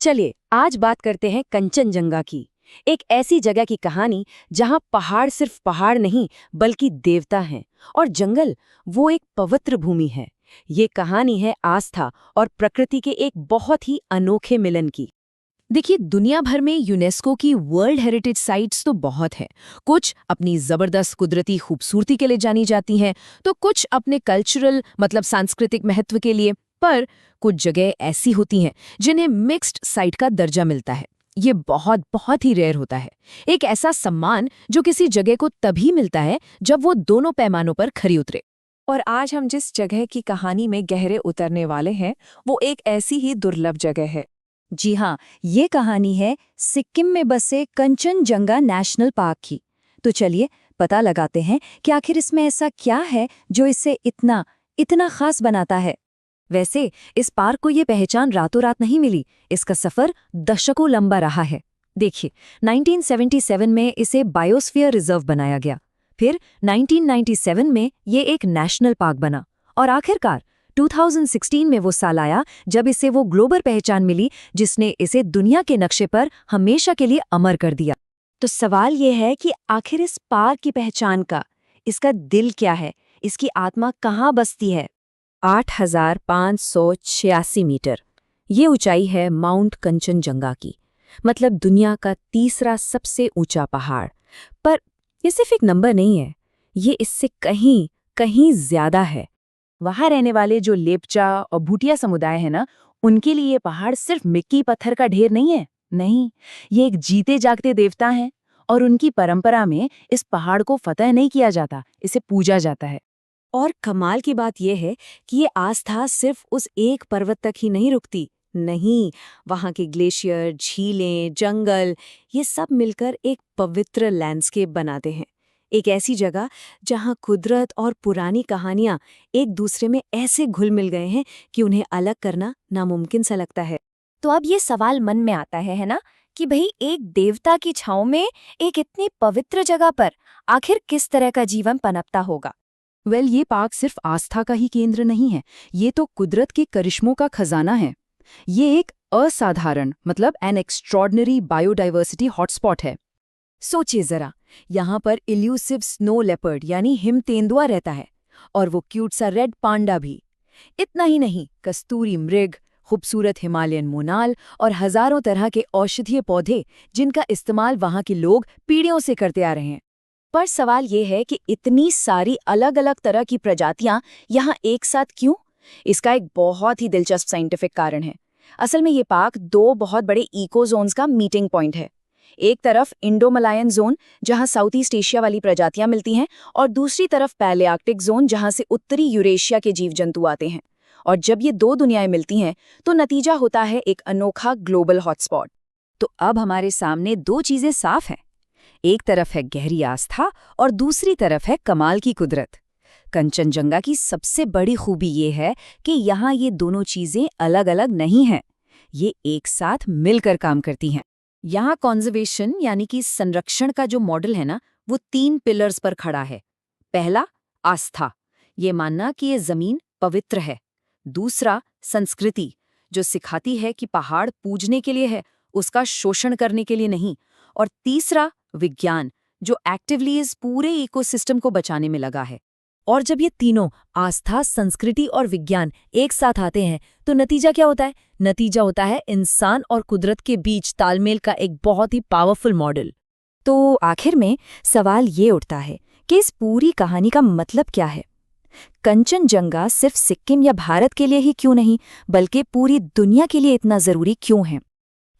चलिए आज बात करते हैं कंचनजंगा की। एक ऐसी जगह की कहानी जहां पहाड़ सिर्फ पहाड़ नहीं बल्कि देवता हैं और जंगल वो एक पवित्र भूमि है। ये कहानी है आस्था और प्रकृति के एक बहुत ही अनोखे मिलन की। देखिए, दुनिया भर में यूनेस्को की वर्ल्ड हेरिटेज साइट्स तो बहुत हैं। कुछ अपनी जबरदस्त कुदरती खूबसूरती के लिए जानी जाती हैं, तो कुछ अपने कल्चरल मतलब सांस्कृतिक महत्व के लिए। पर कुछ जगह ऐसी होती हैं जिन्हें मिक्स्ड साइट का दर्जा मिलता है। ये बहुत बहुत ही रेयर होता है। एक ऐसा सम्मान जो किसी जगह को तभी मिलता है जब वो दोनों पैमानों पर खरी उतरे। और आज हम जिस जगह की कहानी में गहरे उतरने वाले हैं वो एक ऐसी ही दुर्लभ जगह है। जी हाँ, ये कहानी है सिक्किम में बसे कंचनजंगा नेशनल पार्क की। तो चलिए पता लगाते हैं कि आखिर इसमें ऐसा क्या है जो इसे इतना इतना खास बनाता है। वैसे इस पार्क को ये पहचान रातों रात नहीं मिली, इसका सफर दशकों लंबा रहा है। देखिए, 1977 में इसे बायोस्फीयर रिजर्व बनाया गया, फिर 1997 में ये एक नेशनल पार्क बना और आखिरकार 2016 में वो साल आया जब इसे वो ग्लोबल पहचान मिली जिसने इसे दुनिया के नक्शे पर हमेशा के लिए अमर कर दिया। तो सवाल ये है कि आखिर इस पार्क की पहचान का, इसका दिल क्या है, इसकी आत्मा कहाँ बसती है। 8,586 मीटर ये ऊंचाई है माउंट कंचनजंगा की, मतलब दुनिया का तीसरा सबसे ऊंचा पहाड़। पर ये सिर्फ एक नंबर नहीं है, ये इससे कहीं कहीं ज्यादा है। वहां रहने वाले जो लेपचा और भूटिया समुदाय है ना, उनके लिए ये पहाड़ सिर्फ मिट्टी पत्थर का ढेर नहीं है। नहीं, ये एक जीते जागते देवता हैं और उनकी परंपरा में इस पहाड़ को फतह नहीं किया जाता, इसे पूजा जाता है। और कमाल की बात यह है कि ये आस्था सिर्फ उस एक पर्वत तक ही नहीं रुकती। नहीं, वहाँ के ग्लेशियर, झीलें, जंगल, ये सब मिलकर एक पवित्र लैंडस्केप बनाते हैं। एक ऐसी जगह जहाँ कुदरत और पुरानी कहानियाँ एक दूसरे में ऐसे घुल मिल गए हैं कि उन्हें अलग करना नामुमकिन सा लगता है। तो अब ये सवाल मन में आता है ना, कि भाई एक देवता की छांव में एक इतनी पवित्र जगह पर आखिर किस तरह का जीवन पनपता होगा। ये पार्क सिर्फ आस्था का ही केंद्र नहीं है, ये तो कुदरत के करिश्मों का खजाना है। ये एक असाधारण मतलब एन एक्स्ट्रॉर्डनरी बायोडाइवर्सिटी हॉटस्पॉट है। सोचिए जरा, यहाँ पर इल्यूसिव स्नो लेपर्ड यानी हिम तेंदुआ रहता है, और वो क्यूट सा रेड पांडा भी। इतना ही नहीं, कस्तूरी मृग, खूबसूरत हिमालयन मोनाल और हजारों तरह के औषधीय पौधे जिनका इस्तेमाल वहाँ के लोग पीढ़ियों से करते आ रहे हैं। पर सवाल ये है कि इतनी सारी अलग अलग तरह की प्रजातियां यहाँ एक साथ क्यों? इसका एक बहुत ही दिलचस्प साइंटिफिक कारण है। असल में ये पार्क दो बहुत बड़े इको जोन्स का मीटिंग पॉइंट है। एक तरफ इंडो-मलायन जोन जहां साउथ ईस्ट एशिया वाली प्रजातियां मिलती हैं, और दूसरी तरफ पैलियार्कटिक जोन जहां से उत्तरी यूरेशिया के जीव जंतु आते हैं। और जब ये दो दुनियाएं मिलती हैं तो नतीजा होता है एक अनोखा ग्लोबल हॉटस्पॉट। तो अब हमारे सामने दो चीजें साफ हैं। एक तरफ है गहरी आस्था और दूसरी तरफ है कमाल की कुदरत। कंचनजंगा की सबसे बड़ी खूबी ये है कि यहाँ ये दोनों चीजें अलग अलग नहीं हैं, ये एक साथ मिलकर काम करती हैं। यहाँ कॉन्जर्वेशन यानी कि संरक्षण का जो मॉडल है ना, वो 3 पिलर्स पर खड़ा है। पहला, आस्था, ये मानना कि ये जमीन पवित्र है। दूसरा, संस्कृति, जो सिखाती है कि पहाड़ पूजने के लिए है, उसका शोषण करने के लिए नहीं। और तीसरा, विज्ञान, जो एक्टिवली इस पूरे इकोसिस्टम को बचाने में लगा है। और जब ये तीनों आस्था, संस्कृति और विज्ञान एक साथ आते हैं तो नतीजा क्या होता है? नतीजा होता है इंसान और कुदरत के बीच तालमेल का एक बहुत ही पावरफुल मॉडल। तो आखिर में सवाल ये उठता है कि इस पूरी कहानी का मतलब क्या है? कंचनजंगा सिर्फ सिक्किम या भारत के लिए ही क्यों नहीं, बल्कि पूरी दुनिया के लिए इतना जरूरी क्यों है?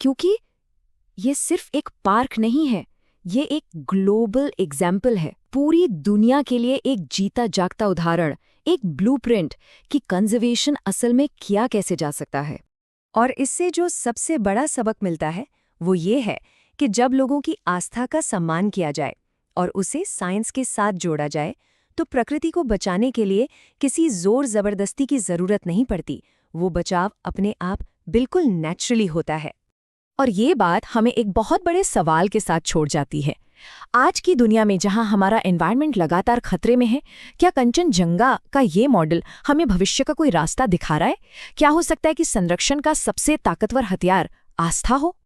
क्योंकि ये सिर्फ एक पार्क नहीं है, ये एक ग्लोबल एग्जाम्पल है। पूरी दुनिया के लिए एक जीता जागता उदाहरण, एक ब्लूप्रिंट कि कंजर्वेशन असल में किया कैसे जा सकता है। और इससे जो सबसे बड़ा सबक मिलता है वो ये है कि जब लोगों की आस्था का सम्मान किया जाए और उसे साइंस के साथ जोड़ा जाए तो प्रकृति को बचाने के लिए किसी जोर जबरदस्ती की जरूरत नहीं पड़ती। वो बचाव अपने आप बिल्कुल नेचुरली होता है। और ये बात हमें एक बहुत बड़े सवाल के साथ छोड़ जाती है। आज की दुनिया में जहां हमारा एनवायरनमेंट लगातार खतरे में है, क्या कंचनजंगा का ये मॉडल हमें भविष्य का कोई रास्ता दिखा रहा है? क्या हो सकता है कि संरक्षण का सबसे ताकतवर हथियार आस्था हो।